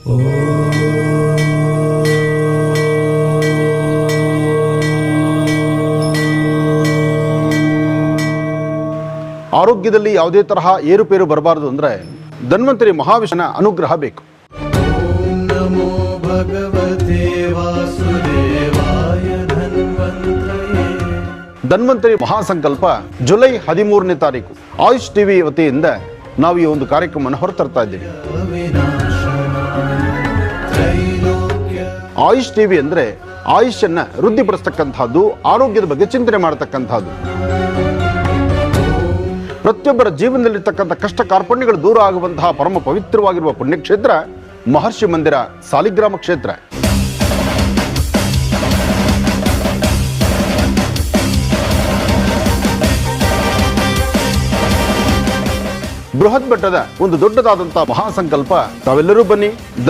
ಆರೋಗ್ಯದಲ್ಲಿ ಯಾವುದೇ ತರಹ ಏರುಪೇರು ಬರಬಾರದು ಅಂದರೆ ಧನ್ವಂತರಿ ಮಹಾವಿಷ್ಣುವಿನ ಅನುಗ್ರಹ ಬೇಕು. ಓಂ ನಮೋ ಭಗವತೆ ವಾಸುದೇವಾಯ ಧನ್ವಂತರೇ. ಧನ್ವಂತರಿ ಮಹಾಸಂಕಲ್ಪ ಜುಲೈ 13ನೇ ತಾರೀಕು ಆಯುಷ್ ಟಿವಿ ವತಿಯಿಂದ ನಾವು ಈ ಒಂದು ಕಾರ್ಯಕ್ರಮವನ್ನು ಹೊರತರ್ತಾ ಇದ್ದೀವಿ. ಆಯುಷ್ ಟಿವಿ ಅಂದರೆ ಆಯುಷನ್ನು ವೃದ್ಧಿಪಡಿಸ್ತಕ್ಕಂಥದ್ದು, ಆರೋಗ್ಯದ ಬಗ್ಗೆ ಚಿಂತನೆ ಮಾಡತಕ್ಕಂಥದ್ದು. ಪ್ರತಿಯೊಬ್ಬರ ಜೀವನದಲ್ಲಿರ್ತಕ್ಕಂಥ ಕಷ್ಟ ಕಾರ್ಪಣ್ಯಗಳು ದೂರ ಆಗುವಂತಹ ಪರಮ ಪವಿತ್ರವಾಗಿರುವ ಪುಣ್ಯಕ್ಷೇತ್ರ ಮಹರ್ಷಿ ಮಂದಿರ ಸಾಲಿಗ್ರಾಮ ಕ್ಷೇತ್ರ. ಬೃಹತ್ ಬೆಟ್ಟದ ಒಂದು ದೊಡ್ಡದಾದಂತಹ ಮಹಾಸಂಕಲ್ಪ. ತಾವೆಲ್ಲರೂ ಬನ್ನಿ.